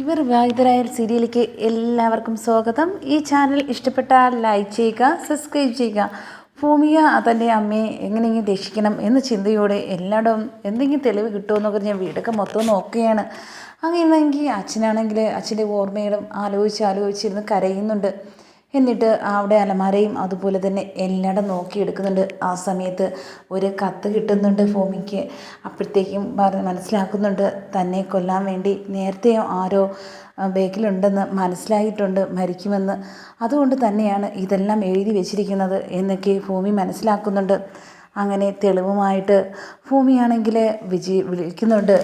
ഇവർ വിവാഹിതരായ സീരിയലിലേക്ക് എല്ലാവർക്കും സ്വാഗതം. ഈ ചാനൽ ഇഷ്ടപ്പെട്ടാൽ ലൈക്ക് ചെയ്യുക, സബ്സ്ക്രൈബ് ചെയ്യുക. ഭൂമിക തൻ്റെ അമ്മയെ എങ്ങനെയെങ്കിലും രക്ഷിക്കണം എന്ന ചിന്തയോടെ എല്ലായിടവും എന്തെങ്കിലും തെളിവ് കിട്ടുമെന്നൊക്കെ ഞാൻ വീടൊക്കെ മൊത്തം നോക്കുകയാണ്. അങ്ങനെയെങ്കിൽ അച്ഛനാണെങ്കിൽ അച്ഛൻ്റെ ഓർമ്മകളും ആലോചിച്ചിരുന്ന് കരയുന്നുണ്ട്. എന്നിട്ട് അവിടെ അലമാരയും അതുപോലെ തന്നെ എല്ലായിടും നോക്കിയെടുക്കുന്നുണ്ട്. ആ സമയത്ത് ഒരു കത്ത് കിട്ടുന്നുണ്ട് ഭൂമിക്ക്. അപ്പോഴത്തേക്കും മനസ്സിലാക്കുന്നുണ്ട് തന്നെ കൊല്ലാൻ വേണ്ടി നേരത്തെ ആരോ ബേക്കിലുണ്ടെന്ന് മനസ്സിലായിട്ടുണ്ട്, മരിക്കുമെന്ന്. അതുകൊണ്ട് തന്നെയാണ് ഇതെല്ലാം എഴുതി വെച്ചിരിക്കുന്നത് എന്നൊക്കെ ഭൂമി മനസ്സിലാക്കുന്നുണ്ട്. അങ്ങനെ തെളിവുമായിട്ട് ഭൂമിയാണെങ്കിൽ വിളിക്കുന്നുണ്ട്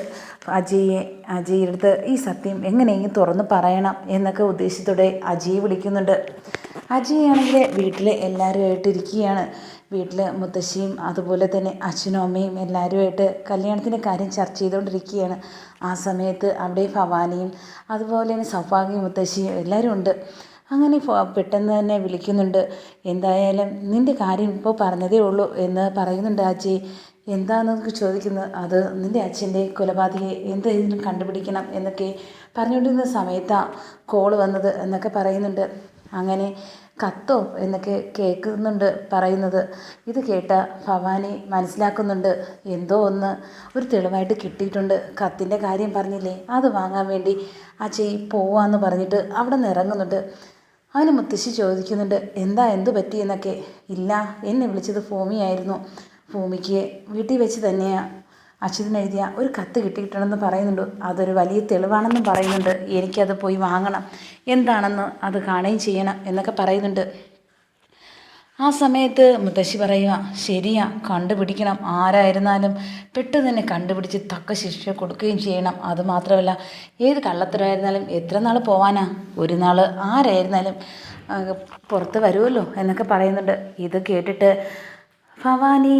അജയുടെ അടുത്ത് ഈ സത്യം എങ്ങനെയെങ്കിലും തുറന്ന് പറയണം എന്നൊക്കെ ഉദ്ദേശത്തോടെ അജയെ വിളിക്കുന്നുണ്ട്. അജയാണെങ്കിൽ വീട്ടിൽ എല്ലാവരുമായിട്ട് ഇരിക്കുകയാണ്. വീട്ടിൽ മുത്തശ്ശിയും അതുപോലെ തന്നെ അച്ഛനും അമ്മയും എല്ലാവരുമായിട്ട് കല്യാണത്തിൻ്റെ കാര്യം ചർച്ച ചെയ്തുകൊണ്ടിരിക്കുകയാണ്. ആ സമയത്ത് അവിടെ ഭവാനിയും അതുപോലെ തന്നെ സൗഭാഗ്യ മുത്തശ്ശിയും എല്ലാവരും ഉണ്ട്. അങ്ങനെ പെട്ടെന്ന് തന്നെ വിളിക്കുന്നുണ്ട്. എന്തായാലും നിൻ്റെ കാര്യം ഇപ്പോൾ പറഞ്ഞതേ ഉള്ളൂ എന്ന് പറയുന്നുണ്ട് അജയ്. എന്താണെന്നൊക്കെ ചോദിക്കുന്നത്, അത് നിൻ്റെ അച്ഛൻ്റെ കൊലപാതകയെ എന്തെങ്കിലും കണ്ടുപിടിക്കണം എന്നൊക്കെ പറഞ്ഞുകൊണ്ടിരുന്ന സമയത്താണ് കോള് വന്നത് എന്നൊക്കെ പറയുന്നുണ്ട്. അങ്ങനെ കത്തോ എന്നൊക്കെ കേൾക്കുന്നുണ്ട് പറയുന്നത്. ഇത് കേട്ട ഭവാനി മനസ്സിലാക്കുന്നുണ്ട് എന്തോ ഒരു തെളിവായിട്ട് കിട്ടിയിട്ടുണ്ട്. കത്തിൻ്റെ കാര്യം പറഞ്ഞില്ലേ, അത് വാങ്ങാൻ വേണ്ടി അജയ് പോവാന്ന് പറഞ്ഞിട്ട് അവിടെ നിന്ന് ഇറങ്ങുന്നുണ്ട്. അവന് മുത്തശ്ശി ചോദിക്കുന്നുണ്ട് എന്തു പറ്റി എന്നൊക്കെ. ഇല്ല, എന്നെ വിളിച്ചത് ഭൂമിയായിരുന്നു. ഭൂമിക്ക് വീട്ടിൽ വെച്ച് തന്നെയാണ് അച്ഛനെഴുതിയ ഒരു കത്ത് കിട്ടിയിട്ടുണ്ടെന്ന് പറയുന്നുണ്ട്. അതൊരു വലിയ തെളിവാണെന്നും പറയുന്നുണ്ട്. എനിക്കത് പോയി വാങ്ങണം, എന്താണെന്ന് അത് കാണുകയും ചെയ്യണം എന്നൊക്കെ പറയുന്നുണ്ട്. ആ സമയത്ത് മുത്തശ്ശി പറയുക, ശരിയാ, കണ്ടുപിടിക്കണം, ആരായിരുന്നാലും പെട്ടെന്ന് തന്നെ കണ്ടുപിടിച്ച് തക്ക ശിക്ഷ കൊടുക്കുകയും ചെയ്യണം. അതുമാത്രമല്ല, ഏത് കള്ളത്തരമായിരുന്നാലും എത്ര നാൾ പോവാനാ, ഒരു നാൾ ആരായിരുന്നാലും പുറത്ത് വരുമല്ലോ എന്നൊക്കെ പറയുന്നുണ്ട്. ഇത് കേട്ടിട്ട് ഭവാനി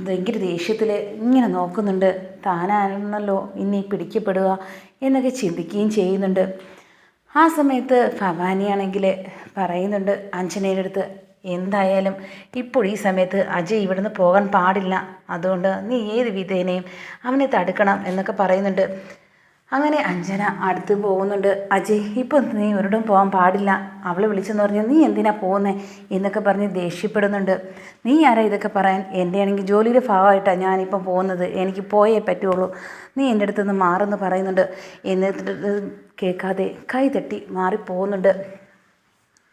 ഭയങ്കര ദേഷ്യത്തിൽ ഇങ്ങനെ നോക്കുന്നുണ്ട്. താനാണല്ലോ ഇനി പിടിക്കപ്പെടുക എന്നൊക്കെ ചിന്തിക്കുകയും ചെയ്യുന്നുണ്ട്. ആ സമയത്ത് ഭവാനിയാണെങ്കിൽ പറയുന്നുണ്ട് അഞ്ജനയുടെ അടുത്ത്, എന്തായാലും ഇപ്പോൾ ഈ സമയത്ത് അജയ് ഇവിടുന്ന് പോകാൻ പാടില്ല, അതുകൊണ്ട് നീ ഏത് വിധേനയും അവനെ തടുക്കണം എന്നൊക്കെ പറയുന്നുണ്ട്. അങ്ങനെ അഞ്ജന അടുത്ത് പോകുന്നുണ്ട്. അജയ് ഇപ്പം നീ ഒരിടം പോകാൻ പാടില്ല, അവൾ വിളിച്ചെന്ന് പറഞ്ഞ് നീ എന്തിനാ പോകുന്നത് എന്നൊക്കെ പറഞ്ഞ് ദേഷ്യപ്പെടുന്നുണ്ട്. നീ ആരാ ഇതൊക്കെ പറയാൻ, എൻ്റെ ആണെങ്കിൽ ജോലിയുടെ ഭാഗമായിട്ടാണ് ഞാനിപ്പം പോകുന്നത്, എനിക്ക് പോയേ പറ്റുള്ളൂ, നീ എൻ്റെ അടുത്തുനിന്ന് മാറുമെന്ന് പറയുന്നുണ്ട്. എന്നിട്ട് കേൾക്കാതെ കൈ തട്ടി മാറിപ്പോകുന്നുണ്ട്.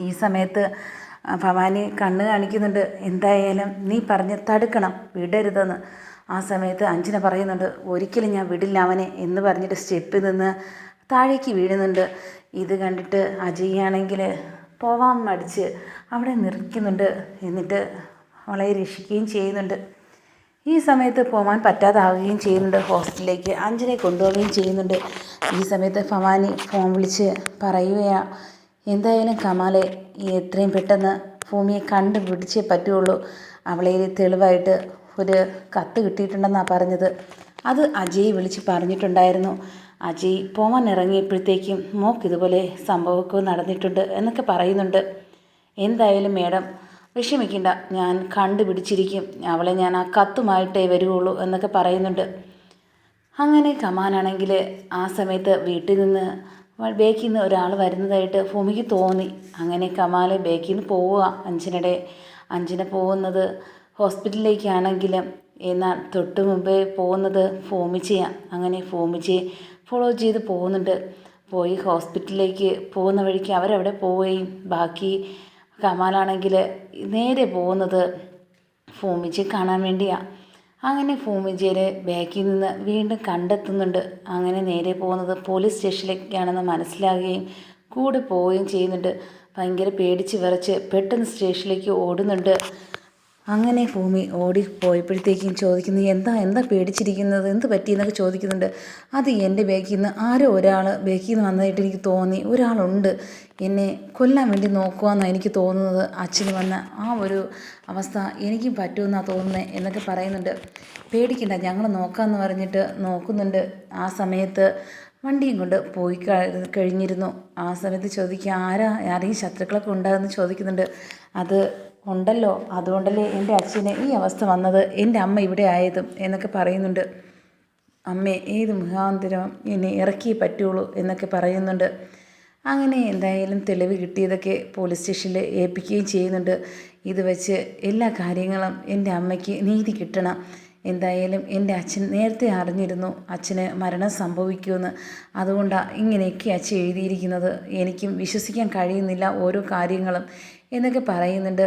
ഈ സമയത്ത് ഭവാനി കണ്ണ് കാണിക്കുന്നുണ്ട്, എന്തായാലും നീ പറഞ്ഞ് തടുക്കണം, വിടരുതെന്ന്. ആ സമയത്ത് അഞ്ജന പറയുന്നുണ്ട്, ഒരിക്കലും ഞാൻ വിടില്ല അവനെ എന്ന് പറഞ്ഞിട്ട് സ്റ്റെപ്പിൽ നിന്ന് താഴേക്ക് വീഴുന്നുണ്ട്. ഇത് കണ്ടിട്ട് അജയ്യാണെങ്കിൽ പോവാൻ മടിച്ച് അവിടെ നിൽക്കുന്നുണ്ട്. എന്നിട്ട് അവളെ രക്ഷിക്കുകയും ചെയ്യുന്നുണ്ട്. ഈ സമയത്ത് പോകാൻ പറ്റാതാവുകയും ചെയ്യുന്നുണ്ട്. ഹോസ്റ്റലിലേക്ക് അഞ്ജനയെ കൊണ്ടുപോവുകയും ചെയ്യുന്നുണ്ട്. ഈ സമയത്ത് ഭവാനി ഫോൺ വിളിച്ച് പറയുകയാണ്, എന്തായാലും കമാലെ എത്രയും പെട്ടെന്ന് ഭൂമിയെ കണ്ടുപിടിച്ചേ പറ്റുള്ളൂ. അവളെ തെളിവായിട്ട് ഒരു കത്ത് കിട്ടിയിട്ടുണ്ടെന്നാണ് പറഞ്ഞത്. അത് അജയ് വിളിച്ച് പറഞ്ഞിട്ടുണ്ടായിരുന്നു. അജയ് പോവാൻ ഇറങ്ങിയപ്പോഴത്തേക്കും മോക്കിതുപോലെ സംഭവമൊക്കെ നടന്നിട്ടുണ്ട് എന്നൊക്കെ പറയുന്നുണ്ട്. എന്തായാലും മേഡം വിഷമിക്കണ്ട, ഞാൻ കണ്ടുപിടിച്ചിരിക്കും, അവളെ ഞാൻ ആ കത്തുമായിട്ടേ വരുള്ളൂ എന്നൊക്കെ പറയുന്നുണ്ട്. അങ്ങനെ കമാനാണെങ്കിൽ ആ സമയത്ത് വീട്ടിൽ നിന്ന് ബേക്കിൽ നിന്ന് ഒരാൾ വരുന്നതായിട്ട് ഭൂമിക്ക് തോന്നി. അങ്ങനെ കമാൽ ബേക്കിൽ നിന്ന് പോവുക. അഞ്ജന പോകുന്നത് ഹോസ്പിറ്റലിലേക്കാണെങ്കിലും എന്നാൽ തൊട്ട് മുമ്പേ പോകുന്നത് ഭൂമിച്ചയാണ്. അങ്ങനെ ഭൂമിച്ചയെ ഫോളോ ചെയ്ത് പോകുന്നുണ്ട്. പോയി ഹോസ്പിറ്റലിലേക്ക് പോകുന്ന വഴിക്ക് അവരവിടെ പോവുകയും ബാക്കി കമാലാണെങ്കിൽ നേരെ പോകുന്നത് ഭൂമിച്ചയെ കാണാൻ വേണ്ടിയാണ്. അങ്ങനെ ഭൂമിജയെ ബാക്കിൽ നിന്ന് വീണ്ടും കണ്ടെത്തുന്നുണ്ട്. അങ്ങനെ നേരെ പോകുന്നത് പോലീസ് സ്റ്റേഷനിലേക്കാണെന്ന് മനസ്സിലാകുകയും കൂടെ പോവുകയും ചെയ്യുന്നുണ്ട്. ഭയങ്കര പേടിച്ച് വിറച്ച് പെട്ടെന്ന് സ്റ്റേഷനിലേക്ക് ഓടുന്നുണ്ട്. അങ്ങനെ ഭൂമി ഓടിപ്പോയപ്പോഴത്തേക്കും ചോദിക്കുന്നു, എന്താ പേടിച്ചിരിക്കുന്നത്, എന്ത് പറ്റിയെന്നൊക്കെ ചോദിക്കുന്നുണ്ട്. അത് എൻ്റെ ബാക്കിൽ നിന്ന് ആരോ ഒരാൾ ബാക്കിൽ നിന്ന് വന്നതായിട്ട് എനിക്ക് തോന്നി, ഒരാളുണ്ട് എന്നെ കൊല്ലാൻ വേണ്ടി നോക്കുവാന്നാണ് എനിക്ക് തോന്നുന്നത്, അച്ഛന് വന്ന ആ ഒരു അവസ്ഥ എനിക്കും പറ്റുമെന്നാണ് തോന്നുന്നത് എന്നൊക്കെ പറയുന്നുണ്ട്. പേടിക്കണ്ട, ഞങ്ങൾ നോക്കാമെന്ന് പറഞ്ഞിട്ട് നോക്കുന്നുണ്ട്. ആ സമയത്ത് വണ്ടിയും കൊണ്ട് പോയി കഴിഞ്ഞിരുന്നു. ആ സമയത്ത് ചോദിക്കുക, ആരെയും ശത്രുക്കളൊക്കെ ഉണ്ടാകുമെന്ന് ചോദിക്കുന്നുണ്ട്. അത് ഉണ്ടല്ലോ, അതുകൊണ്ടല്ലേ എൻ്റെ അച്ഛന് ഈ അവസ്ഥ വന്നത്, എൻ്റെ അമ്മ ഇവിടെ ആയതും എന്നൊക്കെ പറയുന്നുണ്ട്. അമ്മേ ഏത് മുഖാന്തരം എന്നെ ഇറക്കിയേ പറ്റുള്ളൂ എന്നൊക്കെ പറയുന്നുണ്ട്. അങ്ങനെ എന്തായാലും തെളിവ് കിട്ടിയതൊക്കെ പോലീസ് സ്റ്റേഷനിൽ ഏൽപ്പിക്കുകയും ചെയ്യുന്നുണ്ട്. ഇത് വെച്ച് എല്ലാ കാര്യങ്ങളും എൻ്റെ അമ്മയ്ക്ക് നീതി കിട്ടണം. എന്തായാലും എൻ്റെ അച്ഛൻ നേരത്തെ അറിഞ്ഞിരുന്നു അച്ഛന് മരണം സംഭവിക്കുമെന്ന്. അതുകൊണ്ടാണ് ഇങ്ങനെയൊക്കെ അച്ഛൻ എഴുതിയിരിക്കുന്നത്. എനിക്കും വിശ്വസിക്കാൻ കഴിയുന്നില്ല ഓരോ കാര്യങ്ങളും എന്നൊക്കെ പറയുന്നുണ്ട്.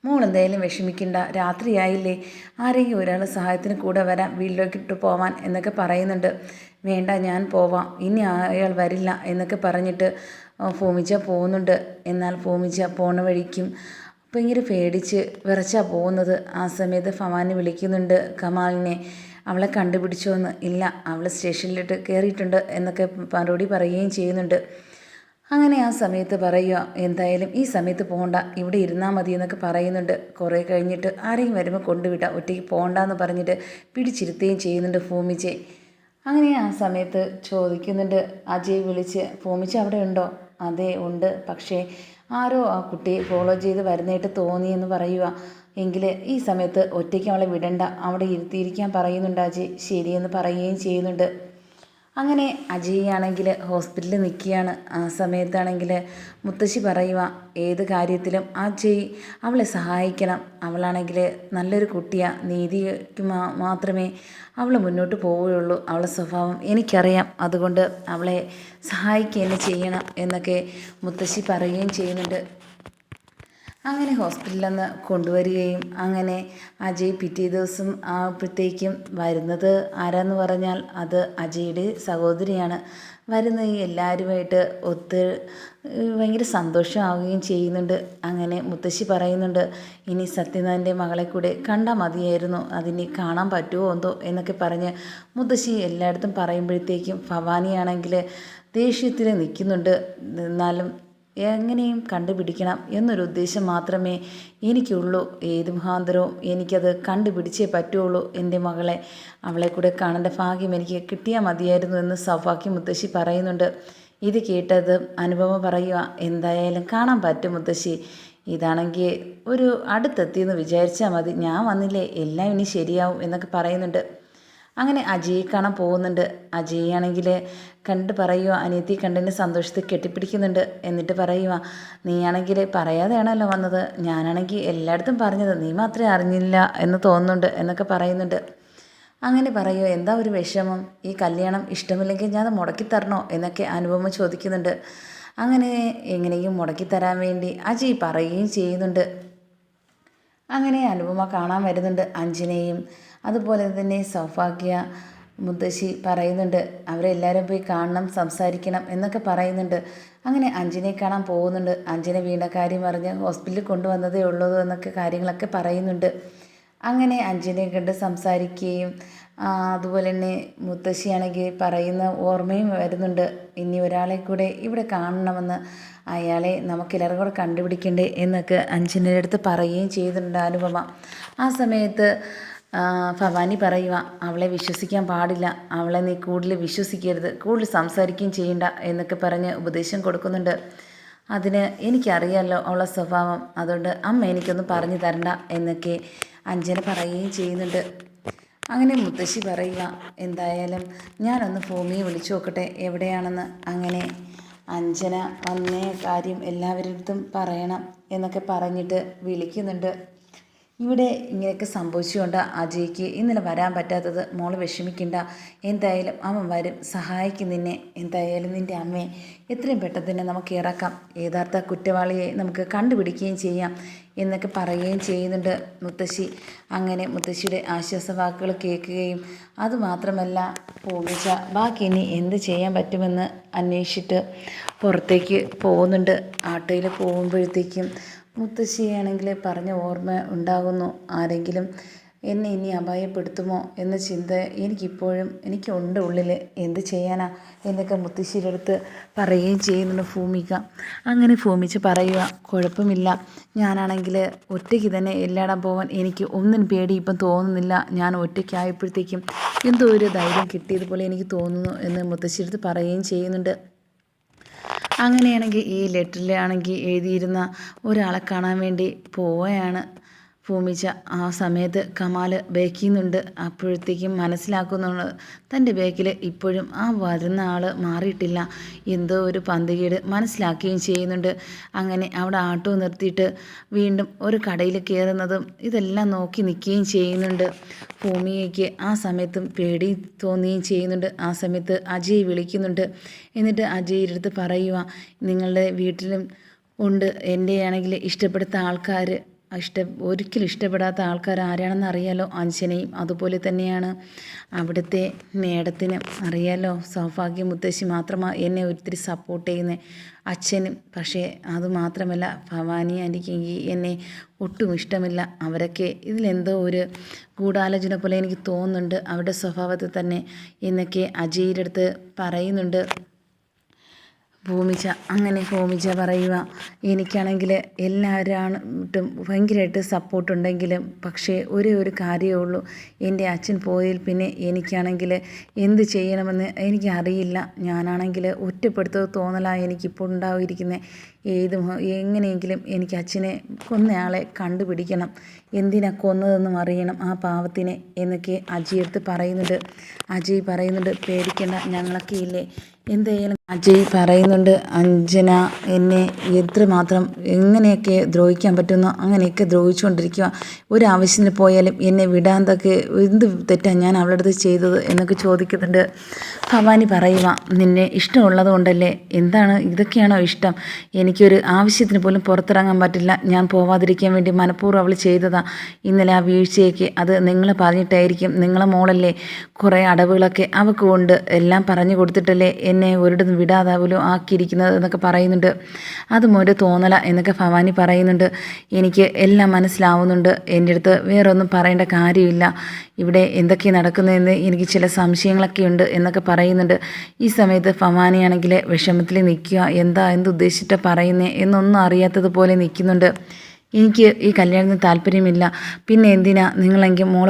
മോൾ എന്തായാലും വിഷമിക്കണ്ട, രാത്രിയായില്ലേ, ആരെങ്കിലും ഒരാൾ സഹായത്തിന് കൂടെ വരാം, വീട്ടിലേക്കിട്ട് പോവാൻ എന്നൊക്കെ പറയുന്നുണ്ട്. വേണ്ട, ഞാൻ പോവാം, ഇനി അയാൾ വരില്ല എന്നൊക്കെ പറഞ്ഞിട്ട് ഭൂമിച്ച പോകുന്നുണ്ട്. എന്നാൽ ഭൂമിച്ച പോണ വഴിക്കും ഭയങ്കര പേടിച്ച് വിറച്ചാ പോകുന്നത്. ആ സമയത്ത് ഭവാനി വിളിക്കുന്നുണ്ട് കമാലിനെ. അവളെ കണ്ടുപിടിച്ചോന്ന്. ഇല്ല, അവൾ സ്റ്റേഷനിലിട്ട് കയറിയിട്ടുണ്ട് എന്നൊക്കെ മറുപടി പറയുകയും ചെയ്യുന്നുണ്ട്. അങ്ങനെ ആ സമയത്ത് പറയുക, എന്തായാലും ഈ സമയത്ത് പോകണ്ട, ഇവിടെ ഇരുന്നാൽ മതി എന്നൊക്കെ പറയുന്നുണ്ട്. കുറേ കഴിഞ്ഞിട്ട് ആരെങ്കിലും വരുമ്പോൾ കൊണ്ടുവിടാം, ഒറ്റയ്ക്ക് പോകണ്ടെന്ന് പറഞ്ഞിട്ട് പിടിച്ചിരുത്തുകയും ചെയ്യുന്നുണ്ട് ഭൂമിച്ചെ. അങ്ങനെ ആ സമയത്ത് ചോദിക്കുന്നുണ്ട് അജയ് വിളിച്ച്, ഭൂമിച്ച അവിടെ ഉണ്ടോ? അതെ ഉണ്ട്, പക്ഷേ ആരോ ആ കുട്ടിയെ ഫോളോ ചെയ്ത് വരുന്നതായിട്ട് തോന്നിയെന്ന് പറയുക. എങ്കിൽ ഈ സമയത്ത് ഒറ്റയ്ക്ക് അവളെ വിടണ്ട, അവിടെ ഇരുത്തിയിരിക്കാൻ പറയുന്നുണ്ട് അജയ്. ശരിയെന്ന് പറയുകയും ചെയ്യുന്നുണ്ട്. അങ്ങനെ അജയ് ഹോസ്പിറ്റലിൽ നിൽക്കുകയാണ്. ആ സമയത്താണെങ്കിൽ മുത്തശ്ശി പറയുക, ഏത് കാര്യത്തിലും അജയ് അവളെ സഹായിക്കണം. അവളാണെങ്കിൽ നല്ലൊരു കുട്ടിയാണ്, നീതിക്ക് മാത്രമേ അവൾ മുന്നോട്ട് പോവുകയുള്ളൂ. അവളുടെ സ്വഭാവം എനിക്കറിയാം, അതുകൊണ്ട് അവളെ സഹായിക്കുക തന്നെ ചെയ്യണം എന്നൊക്കെ മുത്തശ്ശി പറയുകയും ചെയ്യുന്നുണ്ട്. അങ്ങനെ ഹോസ്പിറ്റലിൽ നിന്ന് കൊണ്ടുവരികയും അങ്ങനെ അജയ് പിറ്റേ ദിവസം ആകുമ്പോഴത്തേക്കും വരുന്നത് ആരാന്ന് പറഞ്ഞാൽ അത് അജയുടെ സഹോദരിയാണ്. വരുന്ന എല്ലാവരുമായിട്ട് ഒത്ത് ഭയങ്കര സന്തോഷമാവുകയും ചെയ്യുന്നുണ്ട്. അങ്ങനെ മുത്തശ്ശി പറയുന്നുണ്ട്, ഇനി സത്യനാഥൻ്റെ മകളെ കൂടെ കണ്ടാൽ മതിയായിരുന്നു, അതിനി കാണാൻ പറ്റുമോ എന്തോ എന്നൊക്കെ പറഞ്ഞ് മുത്തശ്ശി എല്ലായിടത്തും പറയുമ്പോഴത്തേക്കും ഭവാനിയാണെങ്കിൽ ദേഷ്യത്തിൽ നിൽക്കുന്നുണ്ട്. എന്നാലും എങ്ങനെയും കണ്ടുപിടിക്കണം എന്നൊരു ഉദ്ദേശം മാത്രമേ എനിക്കുള്ളൂ. ഏത് മുഖാന്തരവും എനിക്കത് കണ്ടുപിടിച്ചേ പറ്റുള്ളൂ. എൻ്റെ മകളെ, അവളെ കൂടെ കാണേണ്ട ഭാഗ്യം എനിക്ക് കിട്ടിയാൽ മതിയായിരുന്നു എന്ന് സൗഭാഗ്യ മുത്തശ്ശി പറയുന്നുണ്ട്. ഇത് കേട്ടത് അനുപമ പറയുക, എന്തായാലും കാണാൻ പറ്റും മുത്തശ്ശി, ഇതാണെങ്കിൽ ഒരു അടുത്തെത്തിയെന്ന് വിചാരിച്ചാൽ മതി, ഞാൻ വന്നില്ലേ എല്ലാം ഇനി ശരിയാവും എന്നൊക്കെ പറയുന്നുണ്ട്. അങ്ങനെ അജയെ കാണാൻ പോകുന്നുണ്ട്. അജയാണെങ്കിൽ കണ്ട് പറയുക, അനിയത്തി കണ്ടതിന് സന്തോഷത്തിൽ കെട്ടിപ്പിടിക്കുന്നുണ്ട്. എന്നിട്ട് പറയുക, നീയാണെങ്കിൽ പറയാതെയാണല്ലോ വന്നത്, ഞാനാണെങ്കിൽ എല്ലായിടത്തും പറഞ്ഞത്, നീ മാത്രമേ അറിഞ്ഞില്ല എന്ന് തോന്നുന്നുണ്ട് എന്നൊക്കെ പറയുന്നുണ്ട്. അങ്ങനെ പറയുമോ, എന്താ ഒരു വിഷമം, ഈ കല്യാണം ഇഷ്ടമില്ലെങ്കിൽ ഞാൻ മുടക്കിത്തരണോ എന്നൊക്കെ അനുപമ ചോദിക്കുന്നുണ്ട്. അങ്ങനെ എങ്ങനെയും മുടക്കിത്തരാൻ വേണ്ടി അജയ് പറയുകയും ചെയ്യുന്നുണ്ട്. അങ്ങനെ അനുപമ കാണാൻ വരുന്നുണ്ട് അഞ്ജനയും. അതുപോലെ തന്നെ സൗഭാഗ്യ മുത്തശ്ശി പറയുന്നുണ്ട്, അവരെല്ലാവരും പോയി കാണണം, സംസാരിക്കണം എന്നൊക്കെ പറയുന്നുണ്ട്. അങ്ങനെ അഞ്ജനയെ കാണാൻ പോകുന്നുണ്ട്. അഞ്ജന വീണ കാര്യം പറഞ്ഞ് ഹോസ്പിറ്റലിൽ കൊണ്ടുവന്നതേ ഉള്ളൂ എന്നൊക്കെ കാര്യങ്ങളൊക്കെ പറയുന്നുണ്ട്. അങ്ങനെ അഞ്ജനയെ കണ്ട് സംസാരിക്കുകയും അതുപോലെ തന്നെ മുത്തശ്ശിയാണെങ്കിൽ പറയുന്ന ഓർമ്മയും വരുന്നുണ്ട്, ഇനി ഒരാളെ കൂടെ ഇവിടെ കാണണമെന്ന്, അയാളെ നമുക്കെല്ലാവരും കൂടെ കണ്ടുപിടിക്കണ്ടേ എന്നൊക്കെ അഞ്ജനയുടെ അടുത്ത് പറയുകയും ചെയ്തിട്ടുണ്ട് അനുപമ. ആ സമയത്ത് ഭവാനി പറയുക, അവളെ വിശ്വസിക്കാൻ പാടില്ല, അവളെ നീ കൂടുതൽ വിശ്വസിക്കരുത്, കൂടുതൽ സംസാരിക്കുകയും ചെയ്യണ്ട എന്നൊക്കെ പറഞ്ഞ് ഉപദേശം കൊടുക്കുന്നുണ്ട്. അതിന് എനിക്കറിയാമല്ലോ അവളെ സ്വഭാവം, അതുകൊണ്ട് അമ്മ എനിക്കൊന്ന് പറഞ്ഞു തരണ്ട എന്നൊക്കെ അഞ്ജന പറയുകയും ചെയ്യുന്നുണ്ട്. അങ്ങനെ മുത്തശ്ശി പറയുക, എന്തായാലും ഞാനൊന്ന് ഭൂമിയെ വിളിച്ചു നോക്കട്ടെ എവിടെയാണെന്ന്. അങ്ങനെ അഞ്ജന വന്നേ കാര്യം എല്ലാവരുടെ അടുത്തും പറയണം എന്നൊക്കെ പറഞ്ഞിട്ട് വിളിക്കുന്നുണ്ട്. ഇവിടെ ഇങ്ങനെയൊക്കെ സംഭവിച്ചുകൊണ്ട് അജയ്ക്ക് ഇന്നലെ വരാൻ പറ്റാത്തത്, മോള് വിഷമിക്കണ്ട, എന്തായാലും അവൻ വരും, സഹായിക്കും നിന്നെ, എന്തായാലും നിൻ്റെ അമ്മയെ എത്രയും പെട്ടെന്ന് തന്നെ നമുക്ക് ഇറക്കാം, യഥാർത്ഥ കുറ്റവാളിയെ നമുക്ക് കണ്ടുപിടിക്കുകയും ചെയ്യാം എന്നൊക്കെ പറയുകയും ചെയ്യുന്നുണ്ട് മുത്തശ്ശി. അങ്ങനെ മുത്തശ്ശിയുടെ ആശ്വാസവാക്കുകൾ കേൾക്കുകയും അതുമാത്രമല്ല പൂമിച്ച ബാക്കി ഇനി എന്ത് ചെയ്യാൻ പറ്റുമെന്ന് അന്വേഷിച്ചിട്ട് പുറത്തേക്ക് പോകുന്നുണ്ട്. ആട്ടോയിൽ പോകുമ്പോഴത്തേക്കും മുത്തശ്ശിയാണെങ്കിൽ പറഞ്ഞ ഓർമ്മ ഉണ്ടാകുന്നു, ആരെങ്കിലും എന്നെ ഇനി അപായപ്പെടുത്തുമോ എന്ന ചിന്ത എനിക്കിപ്പോഴും എനിക്കുണ്ട് ഉള്ളിൽ, എന്ത് ചെയ്യാനാ എന്നൊക്കെ മുത്തശ്ശിയുടെ അടുത്ത് പറയുകയും ചെയ്യുന്നുണ്ട് ഭൂമിക. അങ്ങനെ ഭൂമിച്ച് പറയുക, കുഴപ്പമില്ല, ഞാനാണെങ്കിൽ ഒറ്റയ്ക്ക് തന്നെ എല്ലായിടം പോകാൻ എനിക്ക് ഒന്നിനും പേടി ഇപ്പം തോന്നുന്നില്ല, ഞാൻ ഒറ്റയ്ക്കായപ്പോഴത്തേക്കും എന്തോ ഒരു ധൈര്യം കിട്ടിയതുപോലെ എനിക്ക് തോന്നുന്നു എന്ന് മുത്തശ്ശിയുടെ അടുത്ത് പറയുകയും ചെയ്യുന്നുണ്ട്. അങ്ങനെയാണെങ്കിൽ ഈ ലെറ്ററിലാണെങ്കിൽ എഴുതിയിരുന്ന ഒരാളെ കാണാൻ വേണ്ടി പോവുകയാണ് ഭൂമിച്ച ആ സമയത്ത് കമാൽ ബേക്കുന്നുണ്ട്. അപ്പോഴത്തേക്കും മനസ്സിലാക്കുന്നുണ്ട് തൻ്റെ ബേക്കിൽ ഇപ്പോഴും ആ വരുന്ന ആൾ മാറിയിട്ടില്ല. എന്തോ ഒരു പന്തികേട് മനസ്സിലാക്കുകയും ചെയ്യുന്നുണ്ട്. അങ്ങനെ അവിടെ ആട്ടോ നിർത്തിയിട്ട് വീണ്ടും ഒരു കടയിൽ കയറുന്നതും ഇതെല്ലാം നോക്കി നിൽക്കുകയും ചെയ്യുന്നുണ്ട്. ഭൂമികയ്ക്ക് ആ സമയത്തും പേടി തോന്നുകയും ചെയ്യുന്നുണ്ട്. ആ സമയത്ത് അജയ് വിളിക്കുന്നുണ്ട്. എന്നിട്ട് അജയുടെ അടുത്ത് പറയുക, നിങ്ങളുടെ വീട്ടിലും ഉണ്ട് എൻ്റെ ആണെങ്കിൽ ഇഷ്ടപ്പെടുത്ത ആൾക്കാർ, ഒരിക്കലും ഇഷ്ടപ്പെടാത്ത ആൾക്കാർ ആരാണെന്ന് അറിയാലോ. അഞ്ജനയും അതുപോലെ തന്നെയാണ്. അവിടുത്തെ മേഡത്തിന് അറിയാലോ, സൗഭാഗ്യ മുത്തശ്ശി മാത്രമാണ് എന്നെ ഒത്തിരി സപ്പോർട്ട് ചെയ്യുന്നത്. അച്ഛനും. പക്ഷേ അതുമാത്രമല്ല, ഭവാനി ആൻറ്റിക്കെങ്കിൽ എന്നെ ഒട്ടും ഇഷ്ടമില്ല. അവരൊക്കെ ഇതിലെന്തോ ഒരു ഗൂഢാലോചന പോലെ എനിക്ക് തോന്നുന്നുണ്ട് അവരുടെ സ്വഭാവത്തിൽ തന്നെ എന്നൊക്കെ അജയുടെ അടുത്ത് പറയുന്നുണ്ട് ഭൂമിച്ച. അങ്ങനെ ഭൂമിച്ച പറയുക, എനിക്കാണെങ്കിൽ എല്ലാവരും ഭയങ്കരമായിട്ട് സപ്പോർട്ടുണ്ടെങ്കിലും പക്ഷേ ഒരേ ഒരു കാര്യമേ ഉള്ളൂ, എൻ്റെ അച്ഛൻ പോയതിൽ പിന്നെ എനിക്കാണെങ്കിൽ എന്ത് ചെയ്യണമെന്ന് എനിക്കറിയില്ല. ഞാനാണെങ്കിൽ ഒറ്റപ്പെടുത്തത് തോന്നലാണ് എനിക്കിപ്പോൾ ഉണ്ടായിരിക്കുന്നത്. എങ്ങനെയെങ്കിലും എനിക്ക് അച്ഛനെ കൊന്നയാളെ കണ്ടുപിടിക്കണം, എന്തിനാ കൊന്നതെന്നും അറിയണം ആ പാവത്തിനെ എന്നൊക്കെ അജയ് അടുത്ത് പറയുന്നുണ്ട്. അജയ് പറയുന്നുണ്ട്, പേടിക്കേണ്ട, ഞങ്ങളൊക്കെ ഇല്ലേ, എന്തായാലും. അജയ് പറയുന്നുണ്ട്, അഞ്ജന എന്നെ എത്രമാത്രം എങ്ങനെയൊക്കെ ദ്രോഹിക്കാൻ പറ്റുന്നോ അങ്ങനെയൊക്കെ ദ്രോഹിച്ചുകൊണ്ടിരിക്കുക. ഒരാവശ്യത്തിന് പോയാലും എന്നെ വിടാന്തൊക്കെ എന്ത് തെറ്റാണ് ഞാൻ അവളുടെ അടുത്ത് ചെയ്തത് എന്നൊക്കെ ചോദിക്കുന്നുണ്ട്. ഭവാനി പറയുക, നിന്നെ ഇഷ്ടമുള്ളത് കൊണ്ടല്ലേ, എന്താണ് ഇതൊക്കെയാണോ ഇഷ്ടം? എനിക്കൊരു ആവശ്യത്തിന് പോലും പുറത്തിറങ്ങാൻ പറ്റില്ല, ഞാൻ പോവാതിരിക്കാൻ വേണ്ടി മനഃപൂർവ്വം അവൾ ചെയ്തതാണ്. ഇന്നലെ ആ വീഴ്ചയൊക്കെ അത് നിങ്ങൾ പറഞ്ഞിട്ടായിരിക്കും. നിങ്ങളെ മോളല്ലേ, കുറേ അടവുകളൊക്കെ അവൾക്ക് കൊണ്ട് എല്ലാം പറഞ്ഞു കൊടുത്തിട്ടല്ലേ എന്നെ ഒരിടത്തും വിടാതെ പോലും ആക്കിയിരിക്കുന്നത് എന്നൊക്കെ പറയുന്നുണ്ട്. അതും ഒരു തോന്നല എന്നൊക്കെ ഭവാനി പറയുന്നുണ്ട്. എനിക്ക് എല്ലാം മനസ്സിലാവുന്നുണ്ട്, എൻ്റെ അടുത്ത് വേറെ ഒന്നും പറയേണ്ട കാര്യമില്ല, ഇവിടെ എന്തൊക്കെ നടക്കുന്നതെന്ന് എനിക്ക് ചില സംശയങ്ങളൊക്കെ ഉണ്ട് എന്നൊക്കെ പറയുന്നുണ്ട്. ഈ സമയത്ത് ഭവാനിയാണെങ്കിൽ വിഷമത്തിൽ നിൽക്കുക, എന്തുദ്ദേശിച്ചിട്ടാണ് പറയുന്നത് എന്നൊന്നും അറിയാത്തതുപോലെ നിൽക്കുന്നുണ്ട്. എനിക്ക് ഈ കല്യാണത്തിന് താല്പര്യമില്ല, പിന്നെ എന്തിനാ നിങ്ങളെങ്കിൽ മോളെ